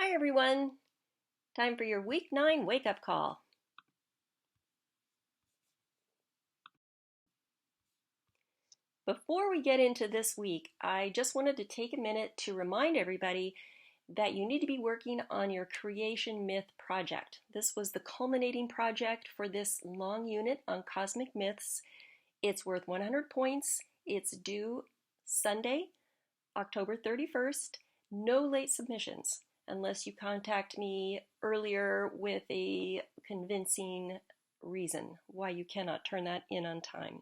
Hi everyone, time for your week 9 wake-up call. Before we get into this week, I just wanted to take a minute to remind everybody that you need to be working on your creation myth project. This was the culminating project for this long unit on cosmic myths. It's worth 100 points. It's due Sunday, October 31st. No late submissions unless you contact me earlier with a convincing reason why you cannot turn that in on time.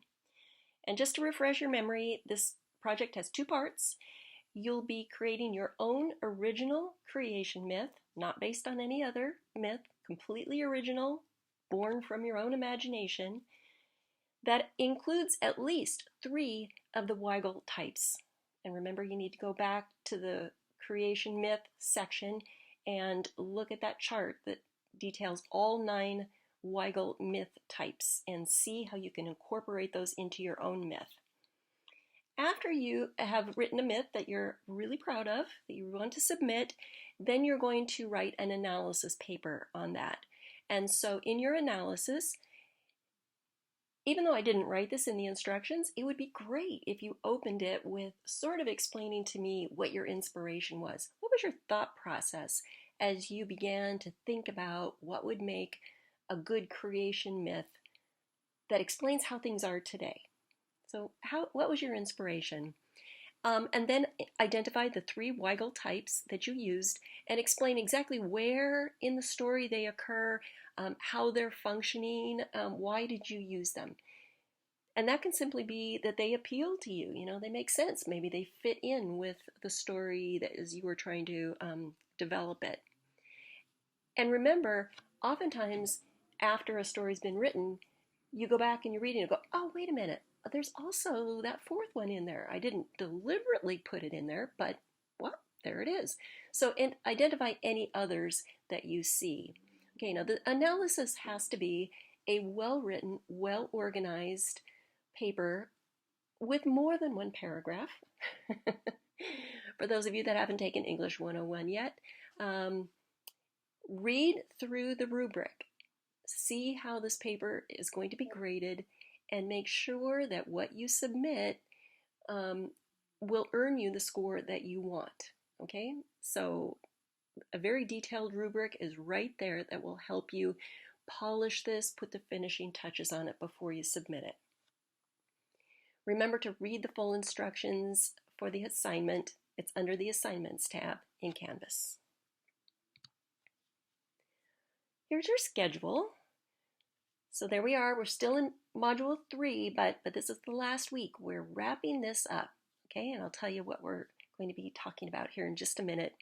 And just to refresh your memory, this project has 2 parts. You'll be creating your own original creation myth, not based on any other myth, completely original, born from your own imagination, that includes at least 3 of the Weigel types. And remember, you need to go back to the creation myth section and look at that chart that details all 9 Weigel myth types and see how you can incorporate those into your own myth. After you have written a myth that you're really proud of, that you want to submit, then you're going to write an analysis paper on that. And so in your analysis, even though I didn't write this in the instructions, it would be great if you opened it with sort of explaining to me what your inspiration was. What was your thought process as you began to think about what would make a good creation myth that explains how things are today? So what was your inspiration? And then identify the 3 Weigel types that you used and explain exactly where in the story they occur, how they're functioning, why did you use them? And that can simply be that they appeal to you, they make sense. Maybe they fit in with the story that as you were trying to develop it. And remember, oftentimes after a story's been written, you go back and you read it and go, oh, wait a minute, there's also that 4th one in there. I didn't deliberately put it in there, but well, there it is. So identify any others that you see. Okay, now the analysis has to be a well-written, well-organized paper with more than 1 paragraph. For those of you that haven't taken English 101 yet, read through the rubric. See how this paper is going to be graded and make sure that what you submit will earn you the score that you want. Okay, so a very detailed rubric is right there that will help you polish this, put the finishing touches on it before you submit it. Remember to read the full instructions for the assignment. It's under the Assignments tab in Canvas. Here's your schedule. So there we are. We're still in Module 3, but this is the last week. We're wrapping this up, okay? And I'll tell you what we're going to be talking about here in just a minute.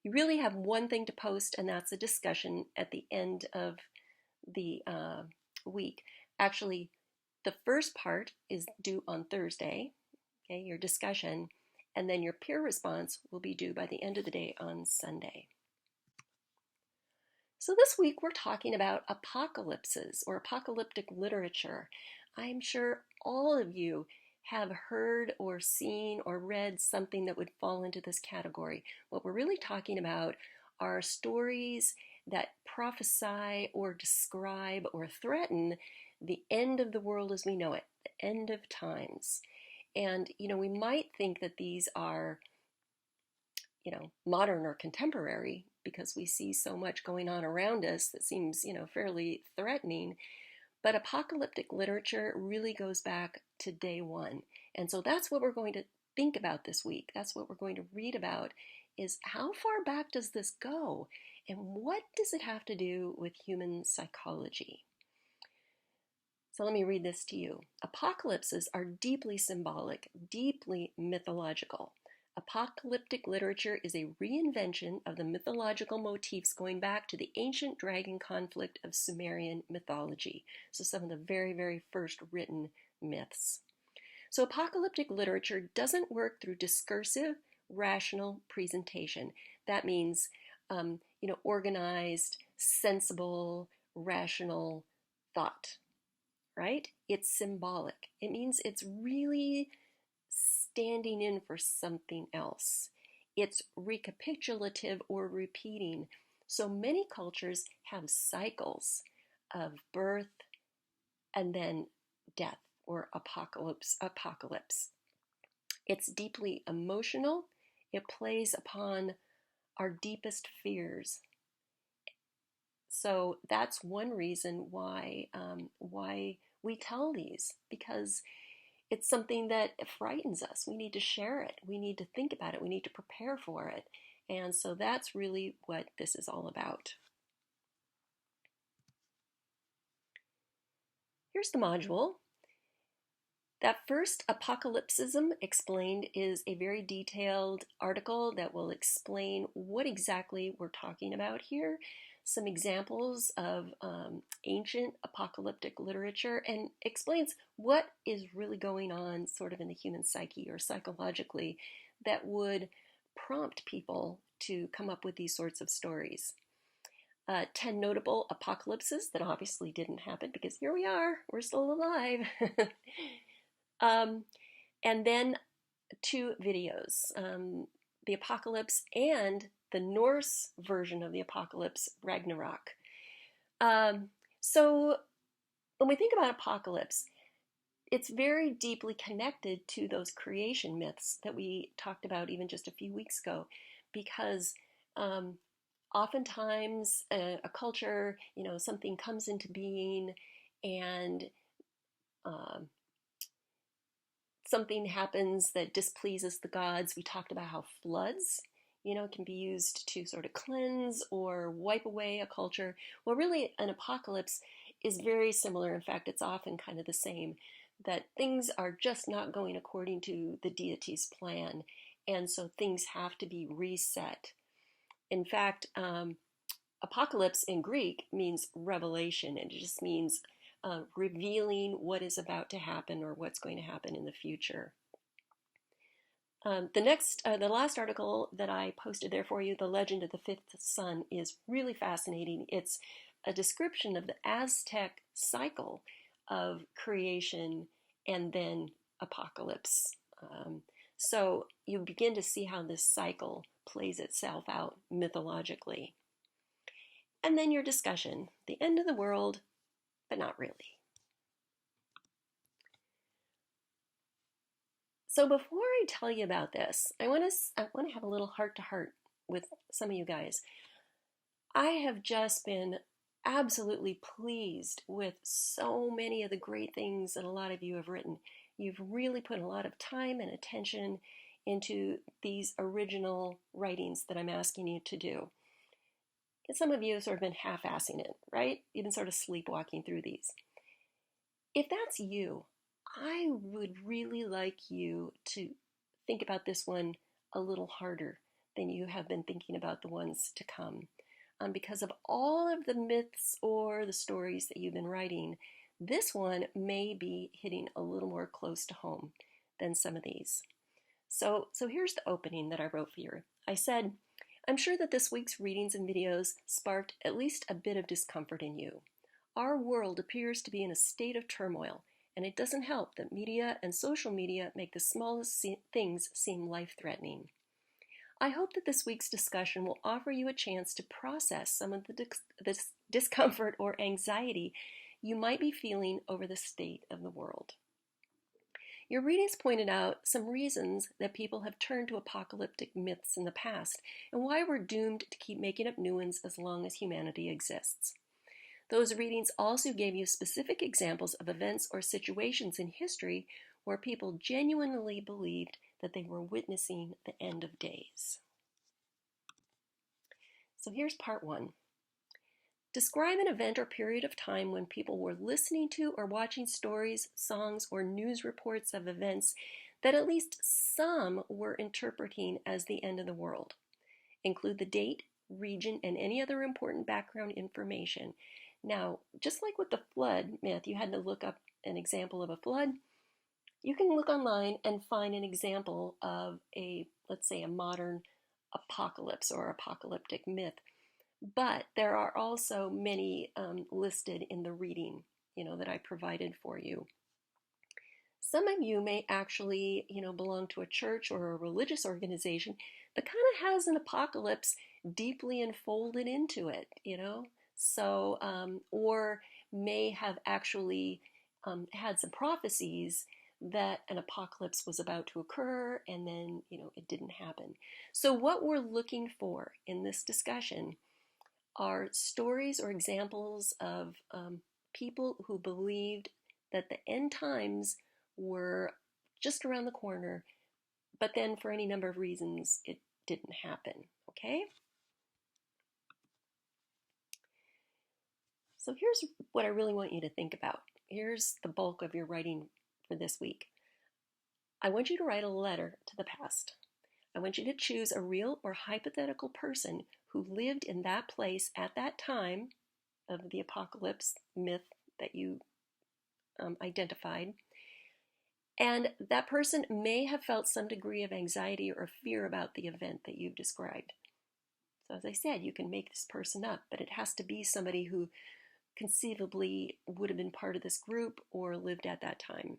You really have one thing to post, and that's a discussion at the end of the week. Actually, the first part is due on Thursday, okay, your discussion, and then your peer response will be due by the end of the day on Sunday. So this week we're talking about apocalypses or apocalyptic literature. I'm sure all of you have heard or seen or read something that would fall into this category. What we're really talking about are stories that prophesy or describe or threaten the end of the world as we know it, the end of times. And, we might think that these are, modern or contemporary because we see so much going on around us that seems, fairly threatening. But apocalyptic literature really goes back to day 1. And so that's what we're going to think about this week. That's what we're going to read about is how far back does this go? And what does it have to do with human psychology? So let me read this to you. Apocalypses are deeply symbolic, deeply mythological. Apocalyptic literature is a reinvention of the mythological motifs going back to the ancient dragon conflict of Sumerian mythology. So some of the very, very first written myths. So apocalyptic literature doesn't work through discursive, rational presentation. That means, organized, sensible, rational thought, right? It's symbolic. It means it's really standing in for something else. It's recapitulative or repeating. So many cultures have cycles of birth and then death or apocalypse. It's deeply emotional. It plays upon our deepest fears. So that's one reason why we tell these, because it's something that frightens us. We need to share it. We need to think about it. We need to prepare for it. And so that's really what this is all about. Here's the module. That first apocalypsism explained is a very detailed article that will explain what exactly we're talking about here, some examples of ancient apocalyptic literature, and explains what is really going on sort of in the human psyche or psychologically that would prompt people to come up with these sorts of stories. 10 notable apocalypses that obviously didn't happen because here we are, we're still alive. And then 2 videos, the apocalypse and the Norse version of the apocalypse, Ragnarok. So when we think about apocalypse, it's very deeply connected to those creation myths that we talked about even just a few weeks ago, because oftentimes a culture, something comes into being and something happens that displeases the gods. We talked about how floods, can be used to sort of cleanse or wipe away a culture. Well, really, an apocalypse is very similar. In fact, it's often kind of the same, that things are just not going according to the deity's plan. And so things have to be reset. In fact, apocalypse in Greek means revelation, and it just means revealing what is about to happen or what's going to happen in the future. The last article that I posted there for you, The Legend of the Fifth Sun, is really fascinating. It's a description of the Aztec cycle of creation and then apocalypse. So you begin to see how this cycle plays itself out mythologically. And then your discussion, the end of the world, but not really. So before I tell you about this, I want to have a little heart-to-heart with some of you guys. I have just been absolutely pleased with so many of the great things that a lot of you have written. You've really put a lot of time and attention into these original writings that I'm asking you to do. And some of you have sort of been half-assing it, right? You've been sort of sleepwalking through these. If that's you, I would really like you to think about this one a little harder than you have been thinking about the ones to come. Because of all of the myths or the stories that you've been writing, this one may be hitting a little more close to home than some of these. So here's the opening that I wrote for you. I said, I'm sure that this week's readings and videos sparked at least a bit of discomfort in you. Our world appears to be in a state of turmoil, and it doesn't help that media and social media make the smallest things seem life-threatening. I hope that this week's discussion will offer you a chance to process some of the discomfort or anxiety you might be feeling over the state of the world. Your readings pointed out some reasons that people have turned to apocalyptic myths in the past, and why we're doomed to keep making up new ones as long as humanity exists. Those readings also gave you specific examples of events or situations in history where people genuinely believed that they were witnessing the end of days. So here's part 1. Describe an event or period of time when people were listening to or watching stories, songs, or news reports of events that at least some were interpreting as the end of the world. Include the date, region, and any other important background information. Now, just like with the flood myth, you had to look up an example of a flood. You can look online and find an example of let's say, a modern apocalypse or apocalyptic myth. But there are also many listed in the reading, that I provided for you. Some of you may actually, belong to a church or a religious organization but kind of has an apocalypse deeply enfolded into it, you know? So, or may have actually had some prophecies that an apocalypse was about to occur and then, it didn't happen. So, what we're looking for in this discussion are stories or examples of people who believed that the end times were just around the corner, but then for any number of reasons it didn't happen. Okay? So here's what I really want you to think about. Here's the bulk of your writing for this week. I want you to write a letter to the past. I want you to choose a real or hypothetical person who lived in that place at that time of the apocalypse myth that you identified. And that person may have felt some degree of anxiety or fear about the event that you've described. So as I said, you can make this person up, but it has to be somebody who conceivably would have been part of this group or lived at that time.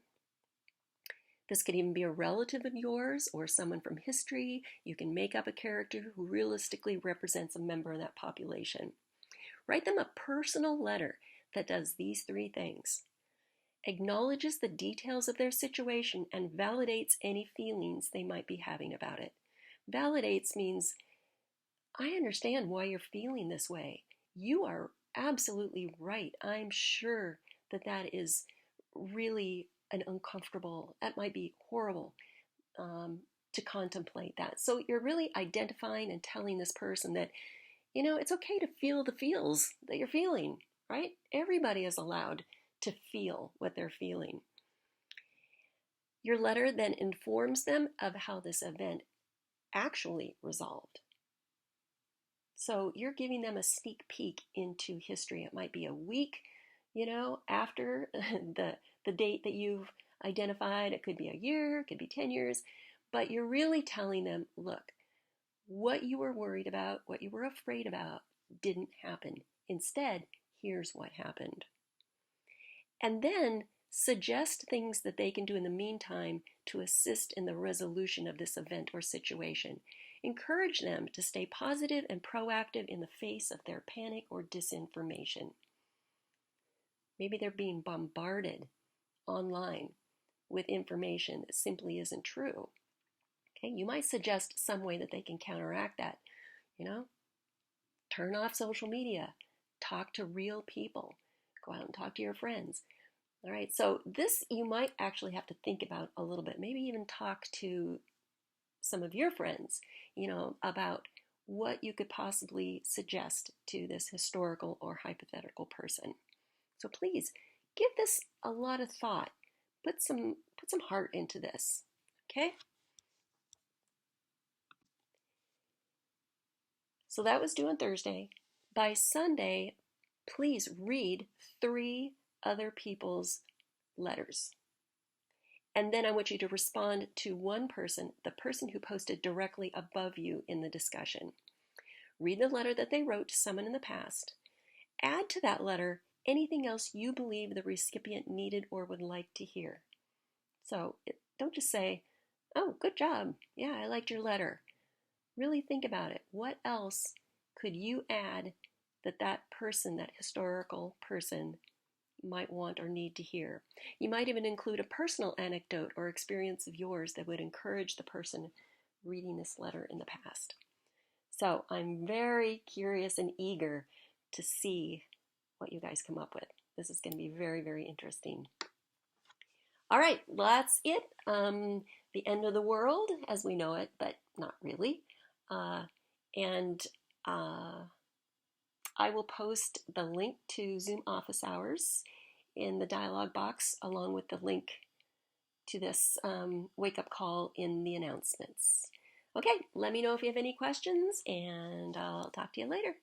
This could even be a relative of yours or someone from history. You can make up a character who realistically represents a member of that population. Write them a personal letter that does these three things. Acknowledges the details of their situation and validates any feelings they might be having about it. Validates means, I understand why you're feeling this way. You are absolutely right. I'm sure that is really an uncomfortable, that might be horrible to contemplate that. So you're really identifying and telling this person that, it's okay to feel the feels that you're feeling, right? Everybody is allowed to feel what they're feeling. Your letter then informs them of how this event actually resolved. So you're giving them a sneak peek into history. It might be a week, after the date that you've identified. It could be a year, it could be 10 years, but you're really telling them, look, what you were worried about, what you were afraid about didn't happen. Instead, here's what happened. And then suggest things that they can do in the meantime to assist in the resolution of this event or situation. Encourage them to stay positive and proactive in the face of their panic or disinformation. Maybe they're being bombarded online with information that simply isn't true. Okay, you might suggest some way that they can counteract that. Turn off social media, talk to real people, go out and talk to your friends. All right, so this you might actually have to think about a little bit, maybe even talk to some of your friends, about what you could possibly suggest to this historical or hypothetical person. So please give this a lot of thought. Put some heart into this, okay? So that was due on Thursday. By Sunday, please read 3 other people's letters. And then I want you to respond to one person, the person who posted directly above you in the discussion. Read the letter that they wrote to someone in the past. Add to that letter anything else you believe the recipient needed or would like to hear. So don't just say, oh, good job. Yeah, I liked your letter. Really think about it. What else could you add that person, that historical person, might want or need to hear? You might even include a personal anecdote or experience of yours that would encourage the person reading this letter in the past. So I'm very curious and eager to see what you guys come up with. This is going to be very, very interesting. All right, that's it. The end of the world as we know it, but not really. I will post the link to Zoom office hours in the dialog box along with the link to this wake up call in the announcements. Okay, let me know if you have any questions and I'll talk to you later.